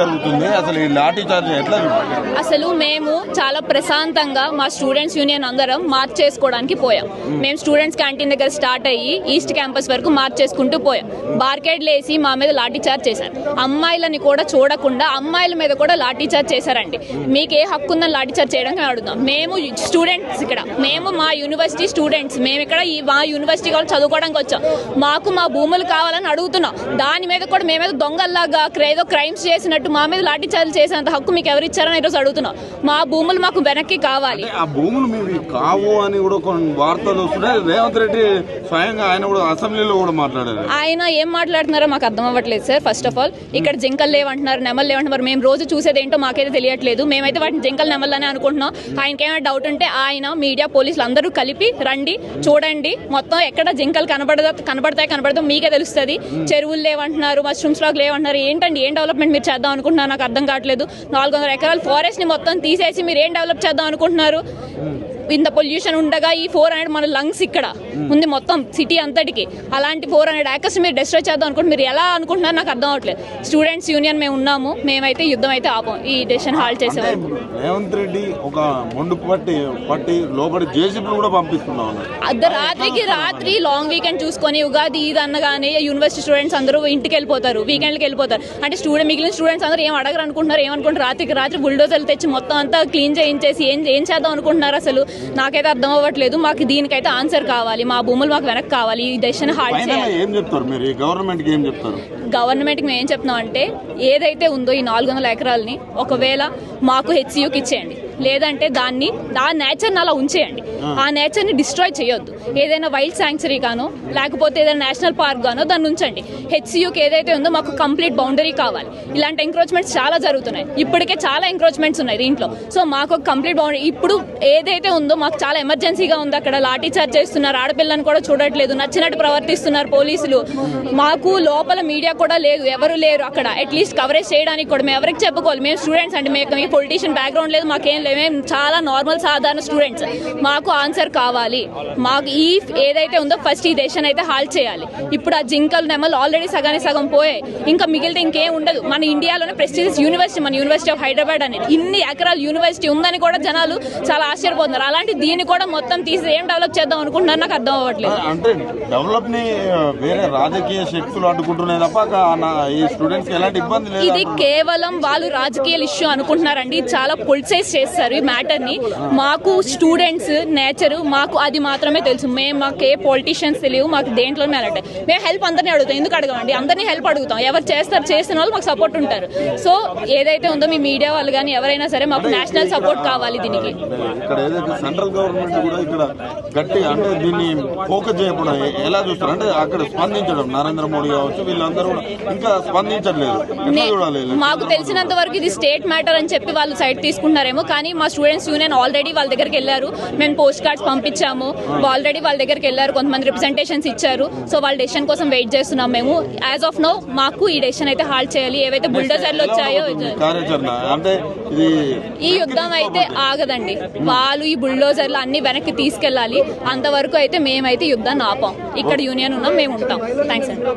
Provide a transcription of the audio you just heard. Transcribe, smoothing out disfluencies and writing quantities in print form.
జరుగుతుంది, అసలు ఈ లాఠీ చార్జ్ ఎట్లా? అసలు మేము చాలా ప్రశాంతంగా మా స్టూడెంట్స్ యూనియన్ అందరం మార్చ్ చేసుకోవడానికి పోయాం. మేము స్టూడెంట్స్ క్యాంటీన్ దగ్గర స్టార్ట్ అయ్యి ఈస్ట్ క్యాంపస్ వరకు మార్చ్ చేసుకుంటూ పోయాం. బార్కేడ్లు వేసి మా మీద లాఠీ చార్జ్ చేశారు. అమ్మాయిలని కూడా చూడకుండా అమ్మాయిల మీద కూడా లాఠీ చార్జ్ చేశారండి. మీకు ఏ హక్కు ఉందని లాఠీ చార్జ్ చేయడానికి అడుగుతాం. మేము స్టూడెంట్స్ ఇక్కడ, మేము మా యూనివర్సిటీ స్టూడెంట్స్, మేము ఇక్కడ మా యూనివర్సిటీ వాళ్ళు చదువుకోవడానికి వచ్చాం. మాకు మా భూములు కావాలని అడుగుతున్నాం. దాని మీద కూడా మేమేదో దొంగల్లాగా ఏదో క్రైమ్స్ చేసినట్టు మా మీద లాఠీ చార్జ్ చేసేంత హక్కు మీకు ఎవరు ఇచ్చారని ఈరోజు అడుగుతున్నాం. మా భూములు మాకు వెనక్కి కావాలి. ఆ భూములు మీవి కావు అని కూడా కొన్ని వార్తలు వస్తున్నాయి. రేవంత్ రెడ్డి స్వయంగా ఆయన కూడా అసెంబ్లీలో కూడా మాట్లాడారు. ఆయన ఏం మాట్లాడుతున్నారో మాకు అర్థం అవ్వట్లేదు సార్. ఫస్ట్ ఆఫ్ ఆల్ ఇక్కడ జింకలు లేవంటున్నారు, నెమలు లేవంటున్నారు. మేము రోజు చూసేది ఏంటో మాకైతే తెలియట్లేదు. మేమైతే వాటిని జింకలు నెమలని అనుకుంటున్నాం. ఆయనకి ఏమైనా డౌట్ ఉంటే ఆయన మీడియా పోలీసులు అందరూ కలిపి రండి, చూడండి మొత్తం ఎక్కడ జింకలు కనబడతాయి మీకే తెలుస్తుంది. చెరువులు లేవంటున్నారు, మష్రూమ్స్ లాగా లేవంటున్నారు. ఏంటండి, ఏం డెవలప్మెంట్ మీరు చేద్దాం అనుకుంటున్నారు? నాకు అర్థం కావట్లేదు. 400 ఎకరాల ఫారెస్ట్ ని మొత్తం తీసేసి మీరు ఏం డెవలప్ చేద్దాం అనుకుంటున్నారు? ఇంత పొల్యూషన్ ఉండగా ఈ 400 మన లంగ్స్ ఇక్కడ ఉంది మొత్తం సిటీ అంతటికి. అలాంటి 400 ఏకర్స్ మీరు డిస్ట్రాయ్ చేద్దాం అనుకుంటే మీరు ఎలా అనుకుంటున్నారు? నాకు అర్థం అవ్వట్లేదు. స్టూడెంట్స్ యూనియన్ మేము ఉన్నాము, మేమైతే యుద్ధం అయితే ఆపం. ఈ డెసిషన్ హాల్ట్ చేసేవారు. రేవంత్ రెడ్డి ఒక మొండు పట్టి లోపలి జేసీబీలు కూడా పంపిస్తున్నాం. రాత్రి లాంగ్ వీకెండ్ చూసుకొని ఉగాది ఇది అన్నగానే యూనివర్సిటీ స్టూడెంట్స్ అందరూ ఇంటికి వెళ్ళిపోతారు, వీకెండ్కి వెళ్ళిపోతారు. అంటే మిగిలిన స్టూడెంట్స్ అందరూ ఏం అడగరు అనుకుంటున్నారు, ఏమనుకుంటారు? రాత్రి బుల్డోజర్లు తెచ్చి మొత్తం అంతా క్లీన్ చేయించేసి ఏం చేద్దాం అనుకుంటున్నారు? అసలు నాకైతే అర్థం అవ్వట్లేదు. మాకు దీనికైతే ఆన్సర్ కావాలి. మా భూములు మాకు వెనక్కి కావాలి. ఈ డెసిషన్ హాల్ట్ చేయాలి. ఏం చెప్తారు మీరు గవర్నమెంట్కి? ఏం చెప్తారు గవర్నమెంట్కి? మేము ఏం చెప్తున్నాం అంటే ఏదైతే ఉందో ఈ 400 ఎకరాలని ఒకవేళ మాకు హెచ్సియూకి ఇచ్చేయండి, లేదంటే దాని నేచర్ని అలా ఉంచేయండి. ఆ నేచర్ని డిస్ట్రాయ్ చేయొద్దు. ఏదైనా వైల్డ్ శాంక్చురీ గానో లేకపోతే ఏదైనా నేషనల్ పార్క్ గానో దాన్ని ఉంచండి. హెచ్సియూకి ఏదైతే ఉందో మాకు కంప్లీట్ బౌండరీ కావాలి. ఇలాంటి ఎంక్రోచ్మెంట్స్ చాలా జరుగుతున్నాయి. ఇప్పటికే చాలా ఎంక్రోచ్మెంట్స్ ఉన్నాయి దీంట్లో. సో మాకు ఒక కంప్లీట్ బౌండరీ ఇప్పుడు ఏదైతే ఉందో మాకు చాలా ఎమర్జెన్సీగా ఉంది. అక్కడ లాఠీ చార్జ్ చేస్తున్నారు, ఆడపిల్లని కూడా చూడట్లేదు, నచ్చినట్టు ప్రవర్తిస్తున్నారు పోలీసులు. మాకు లోపల మీడియా కూడా లేదు, ఎవరు లేరు అక్కడ అట్లీస్ట్ కవరేజ్ చేయడానికి కూడా. మేము ఎవరికి చెప్పుకోవాలి? మేము స్టూడెంట్స్ అండి, మేము పొలిటీషియన్ బ్యాక్గ్రౌండ్ లేదు, మాకేం లేదు, మేము చాలా నార్మల్ సాధారణ స్టూడెంట్స్. మాకు ఆన్సర్ కావాలి. మాకు ఏదైతే ఉందో ఫస్ట్ ఈ డెసిషన్ అయితే హాల్ట్ చేయాలి. ఇప్పుడు ఆ జింకలు నెమలు ఆల్రెడీ సగం పోయాయి, ఇంకా మిగిలితే ఇంకేం ఉండదు. మన ఇండియాలోనే ప్రెస్టీజియస్ యూనివర్సిటీ, మన యూనివర్సిటీ ఆఫ్ హైదరాబాద్ అనేది ఇన్ని ఎకరాల యూనివర్సిటీ ఉందని కూడా జనాలు చాలా ఆశ్చర్యపోతున్నారు. అలాంటి దీన్ని కూడా మొత్తం తీసి ఏం డెవలప్ చేద్దాం అనుకుంటున్నారు? నాకు అర్థం అవ్వట్లేదు. అంటే డెవలప్ ని వేరే రాజకీయ శక్తులు అడ్డుకుంటున్నాయి తప్ప ఈ స్టూడెంట్స్ ఎలాంటి ఇబ్బంది లేదు. ఇది కేవలం వాళ్ళు రాజకీయ ఇష్యూ అనుకుంటున్నారండి. చాలా పొలిటిసైజ్ చేస్తారు ఈ మ్యాటర్ ని. మాకు స్టూడెంట్స్ నేచర్ మాకు అది మాత్రమే తెలుసు. మాకు ఏ పొలిటీషియన్స్ తెలియవు, మాకు దేంట్లోనే అలాంటి. మేము హెల్ప్ అందరినీ అడుగుతాం. ఎందుకు అడగమండి? అందరినీ హెల్ప్ అడుగుతాం. ఎవరు చేస్తున్న వాళ్ళు మాకు సపోర్ట్ ఉంటారు. సో ఏదైతే ఉందో మీ మీడియా వాళ్ళు కానీ ఎవరైనా సరే మాకు నేషనల్ సపోర్ట్ కావాలి దీనికి. ఇక్కడ ఏదైతే సెంట్రల్ గవర్నమెంట్ కూడా ఇక్కడ గట్టి అంటే దీన్ని ఫోకస్ చేయకుండా ఎలా చూస్తారు అంటే అక్కడ స్పందించడం, నరేంద్ర మోడీ కావచ్చు వీళ్ళందరూ కూడా ఇంకా స్పందించట్లేదు. మాకు తెలిసినంత వరకు ఇది స్టేట్ మ్యాటర్ అని చెప్పి వాళ్ళు సైడ్ తీసుకుంటున్నారేమో. కానీ మా స్టూడెంట్స్ యూనియన్ ఆల్రెడీ వాళ్ళ దగ్గరికి వెళ్ళారు. మేము పోస్ట్ కార్డ్స్ పంపించాము, ఆల్రెడీ వాళ్ళ దగ్గరికి వెళ్ళారు. కొంతమంది రిప్రజెంటేషన్స్ ఇచ్చారు. సో వాళ్ళ డెసిషన్ కోసం వెయిట్ చేస్తున్నాం మేము. యాజ్ ఆఫ్ నౌ మాకు ఈ డెసిషన్ అయితే హాల్ట్ చేయాలి. ఏవైతే బుల్డోజర్లు వచ్చాయో ఈ యుద్ధం అయితే ఆగదండి. వాళ్ళు ఈ బుల్డోజర్లు అన్ని వెనక్కి తీసుకెళ్లాలి. అంతవరకు అయితే మేమైతే యుద్ధాన్ని ఆపాం. ఇక్కడ యూనియన్ ఉన్నాం, మేము ఉంటాం. థ్యాంక్స్ అండి.